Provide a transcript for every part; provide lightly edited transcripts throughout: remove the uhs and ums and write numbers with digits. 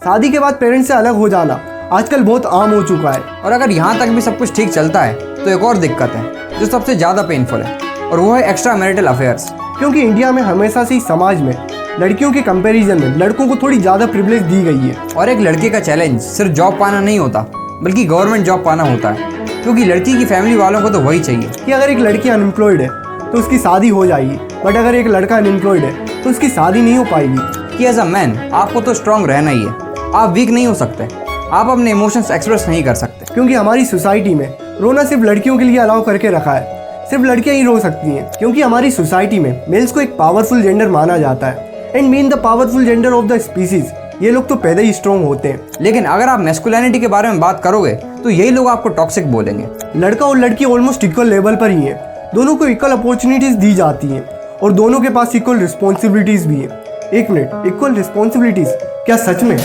शादी के बाद पेरेंट्स से अलग हो जाना आजकल बहुत आम हो चुका है। और अगर यहाँ तक भी सब कुछ ठीक चलता है तो एक और दिक्कत है जो सबसे ज़्यादा पेनफुल है, और वो है एक्स्ट्रा मैरिटल अफेयर्स। क्योंकि इंडिया में हमेशा से ही समाज में लड़कियों के कंपैरिजन में लड़कों को थोड़ी ज़्यादा प्रिविलेज दी गई है। और एक लड़के का चैलेंज सिर्फ जॉब पाना नहीं होता बल्कि गवर्नमेंट जॉब पाना होता है, क्योंकि लड़की की फैमिली वालों को तो वही चाहिए कि अगर एक लड़की अनएम्प्लॉयड है तो उसकी शादी हो जाएगी, बट अगर एक लड़का अनएम्प्लॉयड है तो उसकी शादी नहीं हो पाएगी। कि एज अ मैन आपको तो स्ट्रांग रहना ही है, आप वीक नहीं हो सकते, आप अपने इमोशंस एक्सप्रेस नहीं कर सकते। क्योंकि हमारी सोसाइटी में रोना सिर्फ लड़कियों के लिए अलाउ करके रखा है, सिर्फ लड़कियां ही रो सकती हैं। क्योंकि हमारी सोसाइटी में मेल्स को एक पावरफुल जेंडर माना जाता है and mean the powerful gender of the species. ये लोग तो पैदा ही स्ट्रॉन्ग होते हैं। लेकिन अगर आप मैस्कुलिनिटी के बारे में बात करोगे तो यही लोग आपको टॉक्सिक बोलेंगे। लड़का और लड़की ऑलमोस्ट इक्वल लेवल पर ही है, दोनों को इक्वल अपॉर्चुनिटीज दी जाती हैं और दोनों के पास इक्वल रिस्पॉन्सिबिलिटीज भी है। एक मिनट, इक्वल रिस्पॉन्सिबिलिटीज क्या सच में?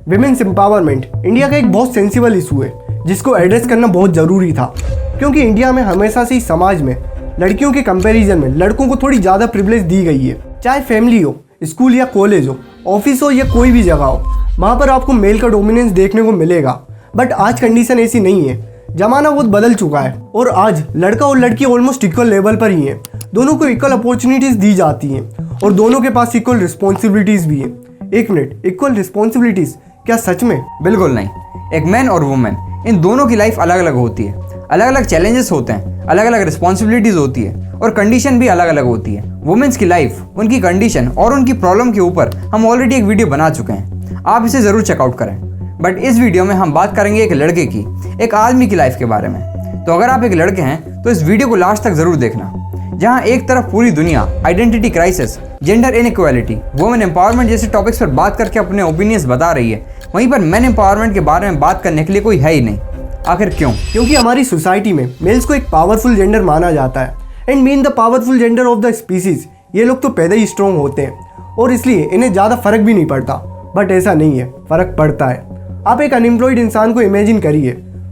विमेंस एम्पावरमेंट इंडिया का एक बहुत सेंसिबल इशू है जिसको एड्रेस करना बहुत ज़रूरी था। क्योंकि इंडिया में हमेशा से ही समाज में लड़कियों के कंपैरिजन में लड़कों को थोड़ी ज़्यादा प्रिविलेज दी गई है। चाहे फैमिली हो, स्कूल या कॉलेज हो, ऑफिस हो या कोई भी जगह हो, वहाँ पर आपको मेल का डोमिनेंस देखने को मिलेगा। बट आज कंडीशन ऐसी नहीं है, जमाना बहुत बदल चुका है और आज लड़का और लड़की ऑलमोस्ट इक्वल लेवल पर ही हैं। दोनों को इक्वल अपॉर्चुनिटीज़ दी जाती हैं और दोनों के पास इक्वल रिस्पॉन्सिबिलिटीज़ भी हैं। एक मिनट, इक्वल रिस्पॉन्सिबिलिटीज़ क्या सच में? बिल्कुल नहीं। एक मैन और वुमेन इन दोनों की लाइफ अलग अलग होती है, अलग अलग चैलेंजेस होते हैं, अलग अलग रिस्पॉन्सिबिलिटीज होती है और कंडीशन भी अलग अलग होती है। वुमेन्स की लाइफ, उनकी कंडीशन और उनकी प्रॉब्लम के ऊपर हम ऑलरेडी एक वीडियो बना चुके हैं, आप इसे ज़रूर चेकआउट करें। बट इस वीडियो में हम बात करेंगे एक लड़के की, एक आदमी की लाइफ के बारे में। तो अगर आप एक लड़के हैं तो इस वीडियो को लास्ट तक ज़रूर देखना, जहाँ एक तरफ पूरी दुनिया identity crisis, gender inequality, women empowerment जैसे टॉपिक्स पर बात करके अपने ओपिनियंस बता रही है, वहीं पर मैन एम्पावरमेंट के बारे में बात करने के लिए कोई है ही नहीं। आखिर क्यों? क्योंकि हमारी सोसाइटी में मेल्स को एक पावरफुल जेंडर माना जाता है and mean the powerful gender of the species. ये लोग तो पैदा ही स्ट्रॉन्ग होते हैं और इसलिए इन्हें ज़्यादा फर्क भी नहीं पड़ता। बट ऐसा नहीं है, फर्क पड़ता है। आप एक अनएम्प्लॉयड इंसान को इमेजिन करिए,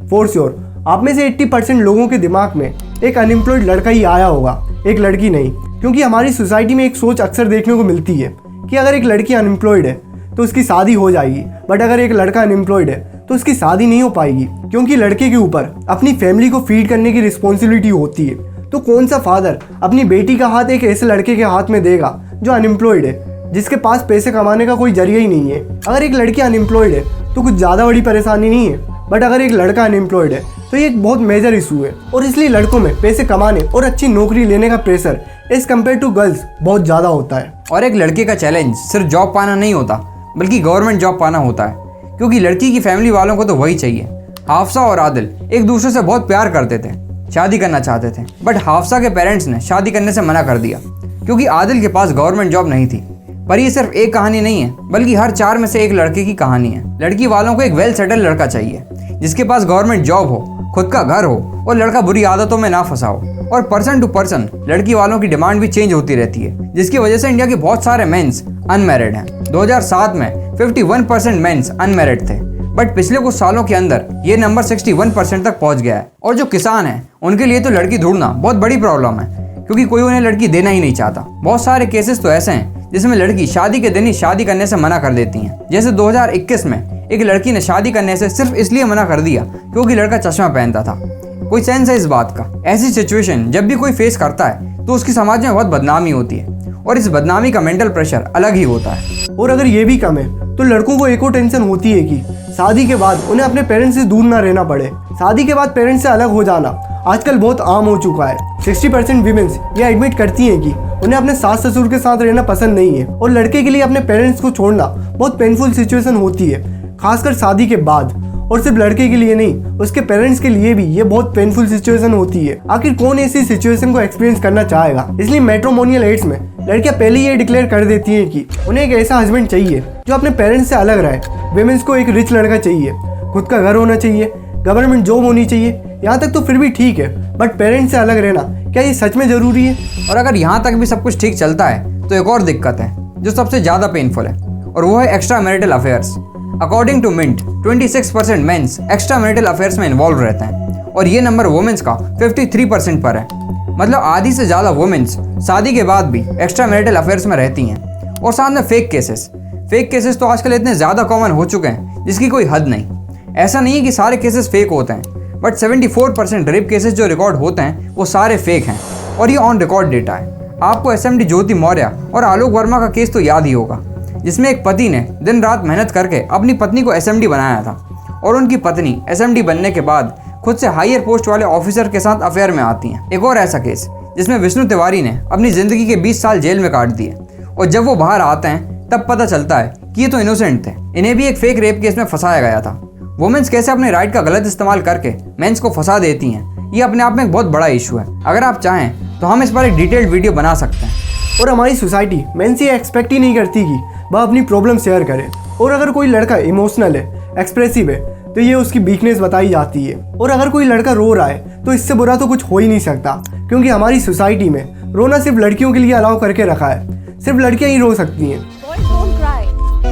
फॉर श्योर आप में से 80% लोगों के दिमाग में एक अनएम्प्लॉयड लड़का ही आया होगा, एक लड़की नहीं। क्योंकि हमारी सोसाइटी में एक सोच अक्सर देखने को मिलती है कि अगर एक लड़की अनएम्प्लॉयड है तो उसकी शादी हो जाएगी, बट अगर एक लड़का अनएम्प्लॉयड है तो उसकी शादी नहीं हो पाएगी। क्योंकि लड़के के ऊपर अपनी फैमिली को फीड करने की रिस्पॉन्सिबिलिटी होती है। तो कौन सा फादर अपनी बेटी का हाथ एक ऐसे लड़के के हाथ में देगा जो अनएम्प्लॉयड है, जिसके पास पैसे कमाने का कोई जरिया ही नहीं है? अगर एक लड़की अनएम्प्लॉयड है तो कुछ ज़्यादा बड़ी परेशानी नहीं है, बट अगर एक लड़का अनएम्प्लॉयड है तो ये एक बहुत मेजर इशू है। और इसलिए लड़कों में पैसे कमाने और अच्छी नौकरी लेने का pressure as compare to girls बहुत ज़्यादा होता है। और एक लड़के का चैलेंज सिर्फ जॉब पाना नहीं होता बल्कि गवर्नमेंट जॉब पाना होता है, क्योंकि लड़की की फैमिली वालों को तो वही चाहिए। हाफसा और आदिल एक दूसरे से बहुत प्यार करते थे, शादी करना चाहते थे, बट हाफसा के पेरेंट्स ने शादी करने से मना कर दिया क्योंकि आदिल के पास गवर्नमेंट जॉब नहीं थी। पर ये सिर्फ एक कहानी नहीं है, बल्कि हर 4 में से एक लड़के की कहानी है। लड़की वालों को एक वेल सेटल लड़का चाहिए जिसके पास गवर्नमेंट जॉब हो, खुद का घर हो और लड़का बुरी आदतों में ना फंसा हो। और पर्सन टू पर्सन लड़की वालों की डिमांड भी चेंज होती रहती है, जिसकी वजह से इंडिया के बहुत सारे मेंस अनमैरिड हैं। 2007 में 51% मेंस अनमैरिड थे, बट पिछले कुछ सालों के अंदर ये नंबर 61% तक पहुंच गया है। और जो किसान हैं उनके लिए तो लड़की ढूंढना बहुत बड़ी प्रॉब्लम है, क्योंकि कोई उन्हें लड़की देना ही नहीं चाहता। बहुत सारे केसेस तो ऐसे हैं जिसमें लड़की शादी के दिन ही शादी करने से मना कर देती हैं। जैसे 2021 में एक लड़की ने शादी करने से सिर्फ इसलिए मना कर दिया क्योंकि लड़का चश्मा पहनता था। कोई सेंस है इस बात का? ऐसी सिचुएशन जब भी कोई फेस करता है तो उसकी समाज में बहुत बदनामी होती है और इस बदनामी का मेंटल प्रेशर अलग ही होता है। और अगर ये भी कम है तो लड़कों को एक और टेंशन होती है कि शादी के बाद उन्हें अपने पेरेंट्स से दूर ना रहना पड़े। शादी के बाद पेरेंट्स से अलग हो जाना आजकल बहुत आम हो चुका है। 60% वीमेंस ये एडमिट करती हैं कि उन्हें अपने सास ससुर के साथ रहना पसंद नहीं है और लड़के के लिए अपने पेरेंट्स को छोड़ना बहुत पेनफुल सिचुएशन होती है, खासकर शादी के बाद। और सिर्फ लड़के के लिए नहीं, उसके पेरेंट्स के लिए भी ये बहुत पेनफुल सिचुएशन होती है। आखिर कौन ऐसी सिचुएशन को एक्सपीरियंस करना चाहेगा? इसलिए मैट्रिमोनियल एड्स में लड़कियां पहले ये डिक्लेयर कर देती हैं कि उन्हें एक ऐसा हस्बैंड चाहिए जो अपने पेरेंट्स से अलग रहे। विमेंस को एक रिच लड़का चाहिए, खुद का घर होना चाहिए, गवर्नमेंट जॉब होनी चाहिए। यहाँ तक तो फिर भी ठीक है, बट पेरेंट्स से अलग रहना क्या ये सच में ज़रूरी है? और अगर यहाँ तक भी सब कुछ ठीक चलता है तो एक और दिक्कत है जो सबसे ज़्यादा पेनफुल है, और वो है extra marital affairs. According to Mint 26% mens extra marital affairs में इन्वॉल्व रहते हैं और ये नंबर वुमेन्स का 53% पर है। मतलब आधी से ज़्यादा वुमेन्स शादी के बाद भी एक्स्ट्रा मैरिटल अफेयर्स में रहती हैं। और साथ में फेक केसेस, फेक केसेस तो आजकल इतने ज़्यादा कॉमन हो चुके हैं जिसकी कोई हद नहीं। ऐसा नहीं है कि सारे केसेस फेक होते हैं, बट 74% रेप केसेस जो रिकॉर्ड होते हैं वो सारे फेक हैं और ये ऑन रिकॉर्ड डेटा है। आपको SMD ज्योति मौर्य और आलोक वर्मा का केस तो याद ही होगा, जिसमें एक पति ने दिन रात मेहनत करके अपनी पत्नी को SMD बनाया था और उनकी पत्नी SMD बनने के बाद खुद से हायर पोस्ट वाले ऑफिसर के साथ अफेयर में आती हैं। एक और ऐसा केस जिसमें विष्णु तिवारी ने अपनी ज़िंदगी के 20 साल जेल में काट दिए और जब वो बाहर आते हैं तब पता चलता है कि ये तो इनोसेंट थे, इन्हें भी एक फेक रेप केस में फंसाया गया था। वुमेन्स कैसे अपने राइट का गलत इस्तेमाल करके मेंस को फंसा देती हैं, ये अपने आप में एक बहुत बड़ा इशू है। अगर आप चाहें तो हम इस पर एक डिटेल्ड वीडियो बना सकते हैं। और हमारी सोसाइटी मेन से एक्सपेक्ट ही नहीं करती कि वह अपनी प्रॉब्लम शेयर करे, और अगर कोई लड़का इमोशनल है, एक्सप्रेसिव है, तो ये उसकी वीकनेस बताई जाती है। और अगर कोई लड़का रो रहा है तो इससे बुरा तो कुछ हो ही नहीं सकता, क्योंकि हमारी सोसाइटी में रोना सिर्फ लड़कियों के लिए अलाउ करके रखा है। सिर्फ लड़कियां ही रो सकती हैं।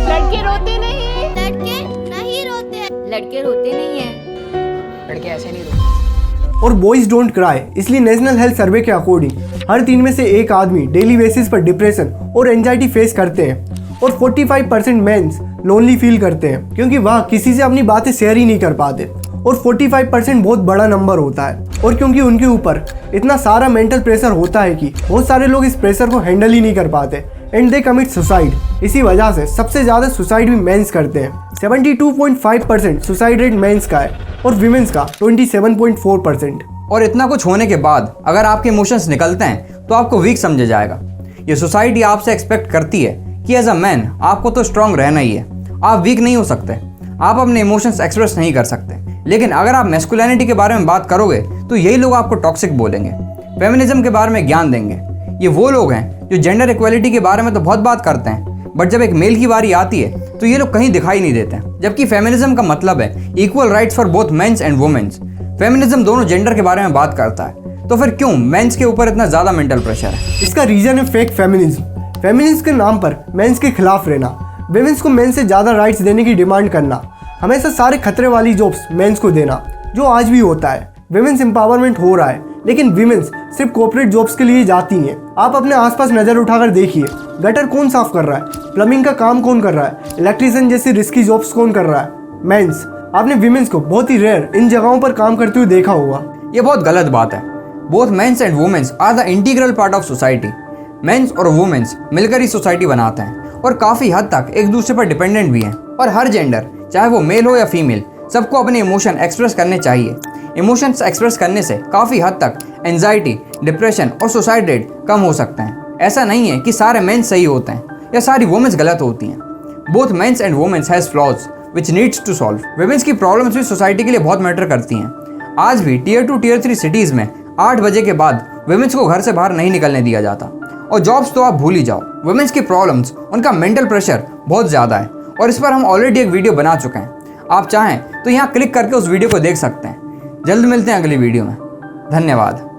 लड़के रोते नहीं, लड़के नहीं रोते, लड़के रोते नहीं हैं, लड़के ऐसे नहीं रोते। और बॉयज डोंट क्राई, इसलिए नेशनल हेल्थ सर्वे के अकॉर्डिंग हर 3 में से 1 आदमी डेली बेसिस पर डिप्रेशन और एंजाइटी फेस करते हैं। और 45% मेंस लोनली फील करते हैं, क्योंकि वह किसी से अपनी बातें शेयर ही नहीं कर पाते। और 45% बहुत बड़ा नंबर होता है, और क्योंकि उनके ऊपर इतना सारा मेंटल प्रेशर होता है कि बहुत सारे लोग इस प्रेशर को हैंडल ही नहीं कर पाते एंड दे कमिट सुसाइड। इसी वजह से सबसे ज़्यादा सुसाइड भी मेंस करते हैं। 72.5% सुसाइड रेट मेंस का है और विमेंस का 27.4%। और इतना कुछ होने के बाद अगर आपके इमोशंस निकलते हैं तो आपको वीक समझा जाएगा। ये सोसाइटी आपसे एक्सपेक्ट करती है कि एज अ मैन आपको तो स्ट्रांग रहना ही है, आप वीक नहीं हो सकते, आप अपने इमोशंस एक्सप्रेस नहीं कर सकते। लेकिन अगर आप मैस्कुलिनिटी के बारे में बात करोगे तो यही लोग आपको टॉक्सिक बोलेंगे, फेमिनिज्म के बारे में ज्ञान देंगे। ये वो लोग हैं जो जेंडर इक्वलिटी के बारे में तो बहुत बात करते हैं, बट जब एक मेल की बारी आती है तो ये लोग कहीं दिखाई नहीं देते। जबकि फेमिनिज्म का मतलब है equal rights for both mens and womens. Feminism दोनों जेंडर के बारे में बात करता है, तो फिर क्यों मेंस के ऊपर इतना ज़्यादा मेंटल प्रेशर है? इसका रीजन है फेक फेमिनिज्म। फेमिनिज्म के नाम पर मेंस के खिलाफ रहना, विमेंस को मेंस से ज़्यादा राइट्स देने की डिमांड करना, हमेशा सारे खतरे वाली जॉब्स मेंस को देना, जो आज भी होता है। विमेंस एम्पावरमेंट हो रहा है, लेकिन विमेंस सिर्फ कॉर्पोरेट जॉब्स के लिए जाती हैं। आप अपने आसपास नज़र उठाकर देखिए, गटर कौन साफ कर रहा है, प्लम्बिंग का काम कौन कर रहा है, इलेक्ट्रिशियन जैसी रिस्की जॉब्स कौन कर रहा है? मेंस। आपने विमेंस को बहुत ही रेयर इन जगहों पर काम करते हुए देखा होगा। ये बहुत गलत बात है। Both mens and womens are the integral part of society. Mens और वुमेन्स मिलकर ही सोसाइटी बनाते हैं और काफ़ी हद तक एक दूसरे पर डिपेंडेंट भी हैं। और हर जेंडर, चाहे वो मेल हो या फीमेल, सबको अपने इमोशन एक्सप्रेस करने चाहिए। इमोशंस एक्सप्रेस करने से काफ़ी हद तक एंजाइटी, डिप्रेशन और सुसाइड रेट कम हो सकते हैं। ऐसा नहीं है कि सारे मेंस सही होते हैं या सारी वुमेन्स गलत होती हैं। Both mens and womens has flaws which needs to solve. Womens की प्रॉब्लम्स भी सोसाइटी के लिए बहुत मैटर करती हैं। आज भी Tier 2 Tier 3 सिटीज़ में 8 बजे के बाद विमेंस को घर से बाहर नहीं निकलने दिया जाता। और जॉब्स तो आप भूल ही जाओ। वुमेन्स की प्रॉब्लम्स, उनका मेंटल प्रेशर बहुत ज़्यादा है और इस पर हम ऑलरेडी एक वीडियो बना चुके हैं। आप चाहें तो यहाँ क्लिक करके उस वीडियो को देख सकते हैं। जल्द मिलते हैं अगली वीडियो में। धन्यवाद।